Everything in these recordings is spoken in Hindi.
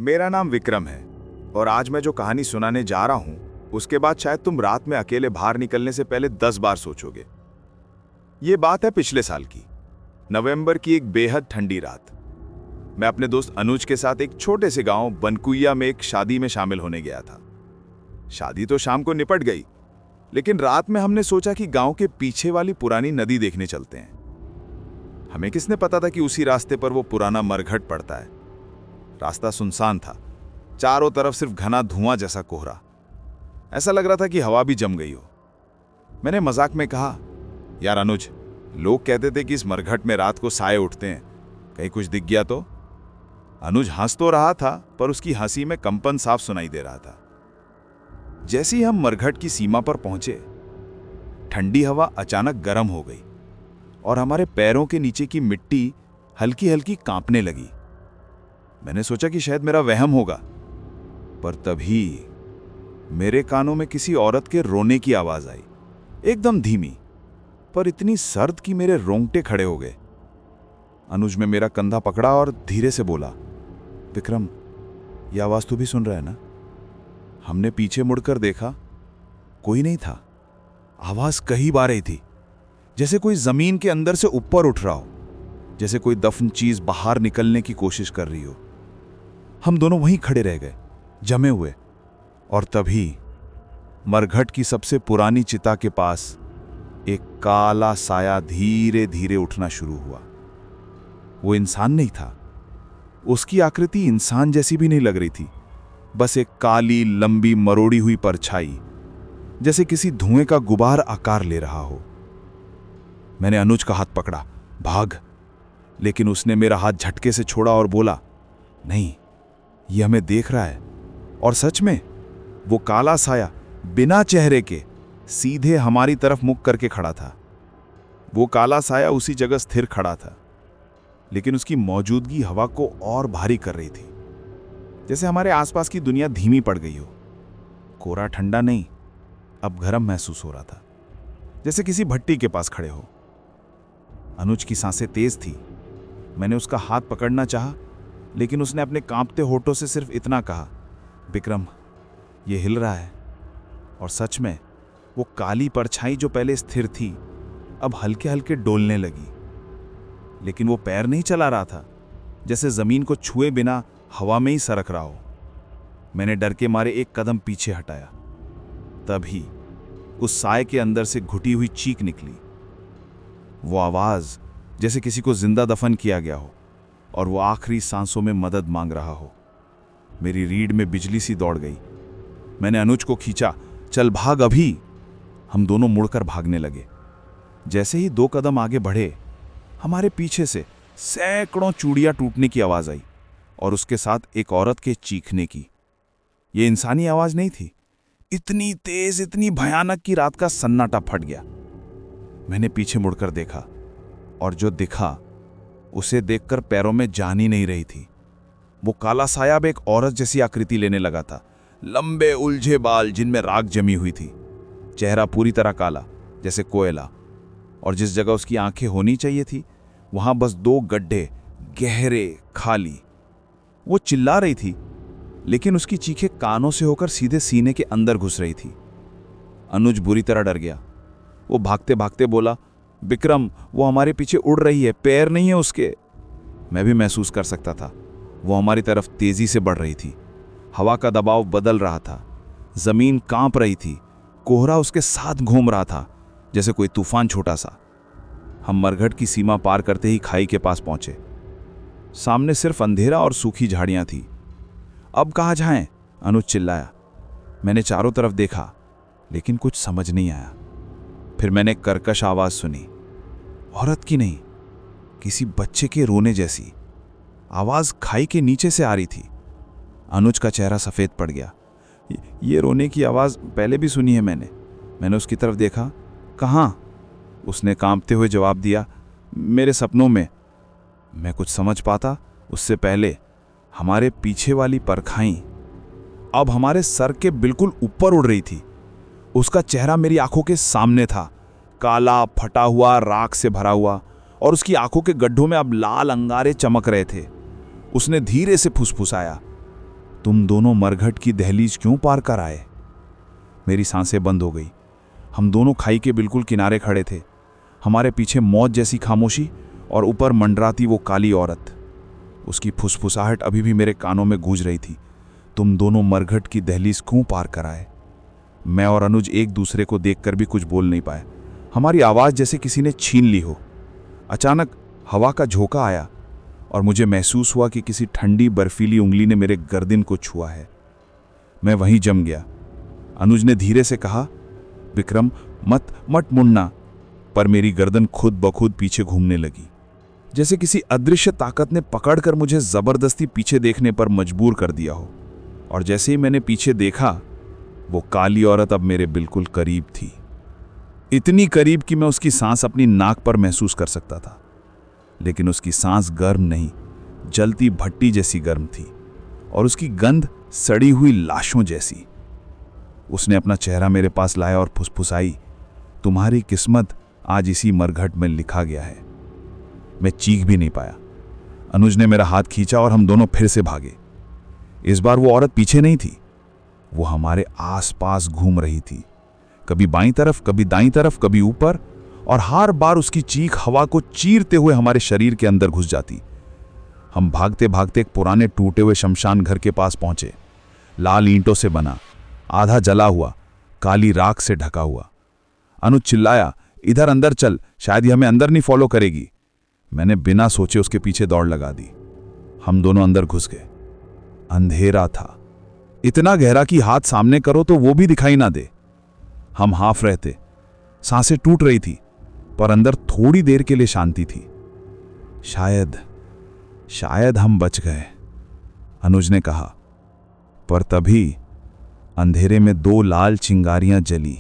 मेरा नाम विक्रम है और आज मैं जो कहानी सुनाने जा रहा हूं उसके बाद शायद तुम रात में अकेले बाहर निकलने से पहले 10 बार सोचोगे। ये बात है पिछले साल की नवंबर की एक बेहद ठंडी रात। मैं अपने दोस्त अनुज के साथ एक छोटे से गांव बनकुइया में एक शादी में शामिल होने गया था। शादी तो शाम को निपट गई, लेकिन रात में हमने सोचा कि गांव के पीछे वाली पुरानी नदी देखने चलते हैं। हमें किसने पता था कि उसी रास्ते पर वो पुराना मरघट पड़ता है। रास्ता सुनसान था, चारों तरफ सिर्फ घना धुआं जैसा कोहरा। ऐसा लग रहा था कि हवा भी जम गई हो। मैंने मजाक में कहा, यार अनुज, लोग कहते थे कि इस मरघट में रात को साए उठते हैं, कहीं कुछ दिख गया तो? अनुज हंस तो रहा था, पर उसकी हंसी में कंपन साफ सुनाई दे रहा था। जैसे ही हम मरघट की सीमा पर पहुंचे, ठंडी हवा अचानक गर्म हो गई और हमारे पैरों के नीचे की मिट्टी हल्की हल्की कांपने लगी। मैंने सोचा कि शायद मेरा वहम होगा, पर तभी मेरे कानों में किसी औरत के रोने की आवाज आई, एकदम धीमी पर इतनी सर्द कि मेरे रोंगटे खड़े हो गए। अनुज ने मेरा कंधा पकड़ा और धीरे से बोला, विक्रम, यह आवाज तू भी सुन रहा है ना? हमने पीछे मुड़कर देखा, कोई नहीं था। आवाज कहीं आ रही थी, जैसे कोई जमीन के अंदर से ऊपर उठ रहा हो, जैसे कोई दफन चीज बाहर निकलने की कोशिश कर रही हो। हम दोनों वहीं खड़े रह गए, जमे हुए। और तभी मरघट की सबसे पुरानी चिता के पास एक काला साया धीरे धीरे उठना शुरू हुआ। वो इंसान नहीं था, उसकी आकृति इंसान जैसी भी नहीं लग रही थी, बस एक काली लंबी मरोड़ी हुई परछाई, जैसे किसी धुएं का गुबार आकार ले रहा हो। मैंने अनुज का हाथ पकड़ा, भाग, लेकिन उसने मेरा हाथ झटके से छोड़ा और बोला, नहीं, यह हमें देख रहा है। और सच में वो काला साया बिना चेहरे के सीधे हमारी तरफ मुख करके खड़ा था। वो काला साया उसी जगह स्थिर खड़ा था, लेकिन उसकी मौजूदगी हवा को और भारी कर रही थी, जैसे हमारे आसपास की दुनिया धीमी पड़ गई हो। कोरा ठंडा नहीं, अब गर्म महसूस हो रहा था, जैसे किसी भट्टी के पास खड़े हो। अनुज की सांसें तेज थी। मैंने उसका हाथ पकड़ना चाहा, लेकिन उसने अपने कांपते होठों से सिर्फ इतना कहा, विक्रम, ये हिल रहा है। और सच में वो काली परछाई जो पहले स्थिर थी, अब हल्के हल्के डोलने लगी। लेकिन वो पैर नहीं चला रहा था, जैसे जमीन को छुए बिना हवा में ही सरक रहा हो। मैंने डर के मारे एक कदम पीछे हटाया। तभी उस साए के अंदर से घुटी हुई चीख निकली। वो आवाज जैसे किसी को जिंदा दफन किया गया हो और वो आखिरी सांसों में मदद मांग रहा हो। मेरी रीढ़ में बिजली सी दौड़ गई। मैंने अनुज को खींचा, चल भाग अभी। हम दोनों मुड़कर भागने लगे। जैसे ही 2 कदम आगे बढ़े, हमारे पीछे से सैकड़ों चूड़ियां टूटने की आवाज आई और उसके साथ एक औरत के चीखने की। यह इंसानी आवाज नहीं थी, इतनी तेज, इतनी भयानक कि रात का सन्नाटा फट गया। मैंने पीछे मुड़कर देखा और जो दिखा उसे देखकर पैरों में जान ही नहीं रही थी। वो काला साया अब एक औरत जैसी आकृति लेने लगा था। लंबे उलझे बाल जिनमें राख जमी हुई थी, चेहरा पूरी तरह काला जैसे कोयला, और जिस जगह उसकी आंखें होनी चाहिए थी वहां बस 2 गड्ढे, गहरे, खाली। वो चिल्ला रही थी, लेकिन उसकी चीखें कानों से होकर सीधे सीने के अंदर घुस रही थी। अनुज बुरी तरह डर गया। वो भागते भागते बोला, विक्रम, वो हमारे पीछे उड़ रही है, पैर नहीं है उसके। मैं भी महसूस कर सकता था, वो हमारी तरफ तेजी से बढ़ रही थी। हवा का दबाव बदल रहा था, जमीन कांप रही थी, कोहरा उसके साथ घूम रहा था जैसे कोई तूफान छोटा सा। हम मरघट की सीमा पार करते ही खाई के पास पहुंचे। सामने सिर्फ अंधेरा और सूखी झाड़ियां थी। अब कहाँ जाएं? अनुज चिल्लाया। मैंने चारों तरफ देखा, लेकिन कुछ समझ नहीं आया। फिर मैंने कर्कश आवाज सुनी, औरत की नहीं, किसी बच्चे के रोने जैसी। आवाज खाई के नीचे से आ रही थी। अनुज का चेहरा सफेद पड़ गया। ये रोने की आवाज पहले भी सुनी है मैंने उसकी तरफ देखा। कहाँ? उसने कांपते हुए जवाब दिया, मेरे सपनों में। मैं कुछ समझ पाता उससे पहले हमारे पीछे वाली परछाई अब हमारे सर के बिल्कुल ऊपर उड़ रही थी। उसका चेहरा मेरी आंखों के सामने था, काला, फटा हुआ, राख से भरा हुआ, और उसकी आंखों के गड्ढों में अब लाल अंगारे चमक रहे थे। उसने धीरे से फुसफुसाया, तुम दोनों मरघट की दहलीज क्यों पार कर आए? मेरी सांसें बंद हो गई। हम दोनों खाई के बिल्कुल किनारे खड़े थे। हमारे पीछे मौत जैसी खामोशी और ऊपर मंडराती वो काली औरत। उसकी फुसफुसाहट अभी भी मेरे कानों में गूंज रही थी। तुम दोनों मरघट की दहलीज क्यों पार कर आए? मैं और अनुज एक दूसरे को देखकर भी कुछ बोल नहीं पाए। हमारी आवाज़ जैसे किसी ने छीन ली हो। अचानक हवा का झोंका आया और मुझे महसूस हुआ कि किसी ठंडी बर्फीली उंगली ने मेरे गर्दन को छुआ है। मैं वहीं जम गया। अनुज ने धीरे से कहा, विक्रम मत मुड़ना। पर मेरी गर्दन खुद ब खुद पीछे घूमने लगी, जैसे किसी अदृश्य ताकत ने पकड़कर मुझे जबरदस्ती पीछे देखने पर मजबूर कर दिया हो। और जैसे ही मैंने पीछे देखा, वो काली औरत अब मेरे बिल्कुल करीब थी। इतनी करीब कि मैं उसकी सांस अपनी नाक पर महसूस कर सकता था। लेकिन उसकी सांस गर्म नहीं, जलती भट्टी जैसी गर्म थी और उसकी गंध सड़ी हुई लाशों जैसी। उसने अपना चेहरा मेरे पास लाया और फुसफुसाई, तुम्हारी किस्मत आज इसी मरघट में लिखा गया है। मैं चीख भी नहीं पाया। अनुज ने मेरा हाथ खींचा और हम दोनों फिर से भागे। इस बार वो औरत पीछे नहीं थी, वो हमारे आसपास घूम रही थी, कभी बाईं तरफ, कभी दाईं तरफ, कभी ऊपर, और हर बार उसकी चीख हवा को चीरते हुए हमारे शरीर के अंदर घुस जाती। हम भागते भागते एक पुराने टूटे हुए शमशान घर के पास पहुंचे। लाल ईंटों से बना, आधा जला हुआ, काली राख से ढका हुआ। अनुज चिल्लाया, इधर अंदर चल, शायद ये हमें अंदर नहीं फॉलो करेगी। मैंने बिना सोचे उसके पीछे दौड़ लगा दी। हम दोनों अंदर घुस गए। अंधेरा था, इतना गहरा कि हाथ सामने करो तो वो भी दिखाई ना दे। हम हाफ रहे थे, सांसें टूट रही थी, पर अंदर थोड़ी देर के लिए शांति थी। शायद हम बच गए, अनुज ने कहा। पर तभी अंधेरे में दो लाल चिंगारियां जली,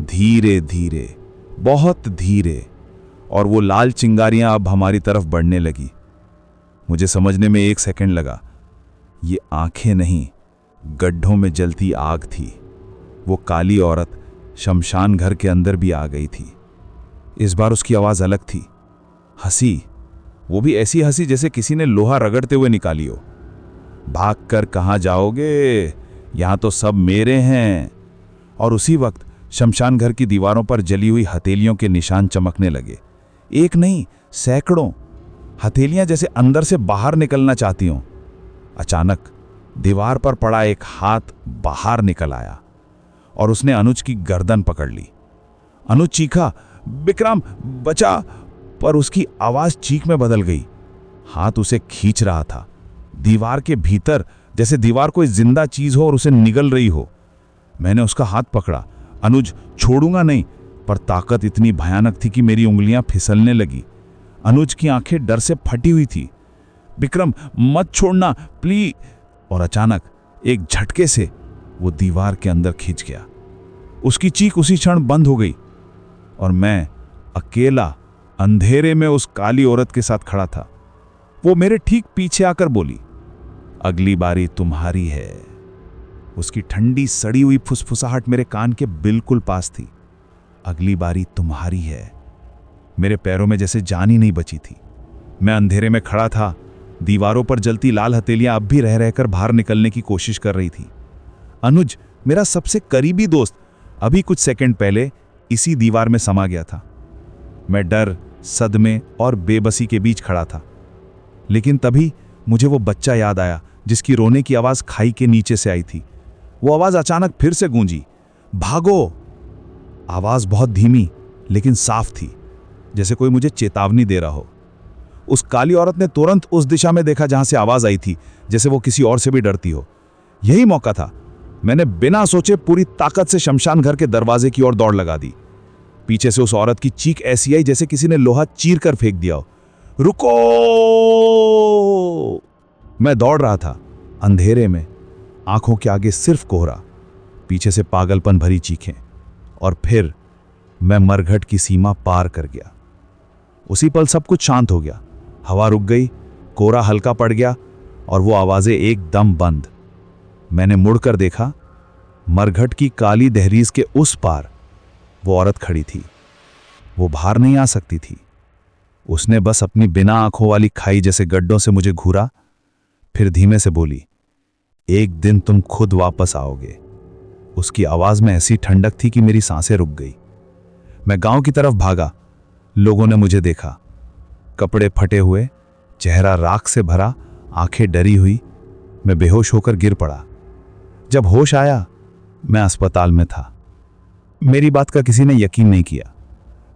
धीरे धीरे, बहुत धीरे, और वो लाल चिंगारियां अब हमारी तरफ बढ़ने लगी। मुझे समझने में 1 सेकंड लगा। ये आंखें नहीं, गड्ढों में जलती आग थी। वो काली औरत शमशान घर के अंदर भी आ गई थी। इस बार उसकी आवाज अलग थी। हंसी, वो भी ऐसी हंसी जैसे किसी ने लोहा रगड़ते हुए निकाली हो। भाग कर कहाँ जाओगे, यहां तो सब मेरे हैं। और उसी वक्त शमशान घर की दीवारों पर जली हुई हथेलियों के निशान चमकने लगे। एक नहीं, सैकड़ों हथेलियां जैसे अंदर से बाहर निकलना चाहती हों। अचानक दीवार पर पड़ा एक हाथ बाहर निकल आया और उसने अनुज की गर्दन पकड़ ली। अनुज चीखा, विक्रम बचा, पर उसकी आवाज चीख में बदल गई। हाथ उसे खींच रहा था, दीवार के भीतर, जैसे दीवार कोई जिंदा चीज हो और उसे निगल रही हो। मैंने उसका हाथ पकड़ा। अनुज, छोड़ूंगा नहीं, पर ताकत इतनी भयानक थी कि मेरी उंगलियां फिसलने लगी। अनुज की आंखें डर से फटी हुई थी। विक्रम मत छोड़ना प्लीज। और अचानक एक झटके से वो दीवार के अंदर खिंच गया। उसकी चीख उसी क्षण बंद हो गई और मैं अकेला अंधेरे में उस काली औरत के साथ खड़ा था। वो मेरे ठीक पीछे आकर बोली, अगली बारी तुम्हारी है। उसकी ठंडी सड़ी हुई फुसफुसाहट मेरे कान के बिल्कुल पास थी। अगली बारी तुम्हारी है। मेरे पैरों में जैसे जान ही नहीं बची थी। मैं अंधेरे में खड़ा था। दीवारों पर जलती लाल हथेलियां अब भी रह रहकर बाहर निकलने की कोशिश कर रही थी। अनुज, मेरा सबसे करीबी दोस्त, अभी कुछ सेकंड पहले इसी दीवार में समा गया था। मैं डर, सदमे और बेबसी के बीच खड़ा था। लेकिन तभी मुझे वो बच्चा याद आया जिसकी रोने की आवाज खाई के नीचे से आई थी। वो आवाज अचानक फिर से गूंजी, भागो। आवाज बहुत धीमी लेकिन साफ थी, जैसे कोई मुझे चेतावनी दे रहा हो। उस काली औरत ने तुरंत उस दिशा में देखा जहां से आवाज आई थी, जैसे वो किसी और से भी डरती हो। यही मौका था। मैंने बिना सोचे पूरी ताकत से शमशान घर के दरवाजे की ओर दौड़ लगा दी। पीछे से उस औरत की चीख ऐसी आई जैसे किसी ने लोहा चीर कर फेंक दिया हो। रुको! मैं दौड़ रहा था, अंधेरे में, आंखों के आगे सिर्फ कोहरा, पीछे से पागलपन भरी चीखें, और फिर मैं मरघट की सीमा पार कर गया। उसी पल सब कुछ शांत हो गया। हवा रुक गई, कोहरा हल्का पड़ गया और वो आवाजें एकदम बंद। मैंने मुड़कर देखा, मरघट की काली दहलीज के उस पार वो औरत खड़ी थी। वो बाहर नहीं आ सकती थी। उसने बस अपनी बिना आंखों वाली खाई जैसे गड्ढों से मुझे घूरा, फिर धीमे से बोली, एक दिन तुम खुद वापस आओगे। उसकी आवाज में ऐसी ठंडक थी कि मेरी सांसें रुक गई। मैं गांव की तरफ भागा। लोगों ने मुझे देखा, कपड़े फटे हुए, चेहरा राख से भरा, आंखें डरी हुई। मैं बेहोश होकर गिर पड़ा। जब होश आया, मैं अस्पताल में था। मेरी बात का किसी ने यकीन नहीं किया।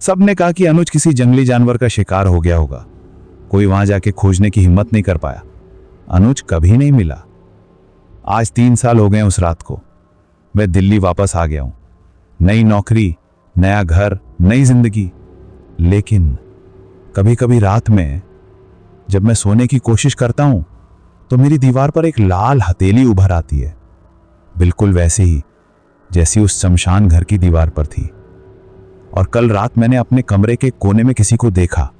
सबने कहा कि अनुज किसी जंगली जानवर का शिकार हो गया होगा। कोई वहां जाके खोजने की हिम्मत नहीं कर पाया। अनुज कभी नहीं मिला। आज 3 साल हो गए उस रात को। मैं दिल्ली वापस आ गया हूं। नई नौकरी, नया घर, नई जिंदगी। लेकिन कभी कभी रात में जब मैं सोने की कोशिश करता हूं तो मेरी दीवार पर एक लाल हथेली उभर आती है, बिल्कुल वैसे ही जैसी उस शमशान घर की दीवार पर थी। और कल रात मैंने अपने कमरे के कोने में किसी को देखा।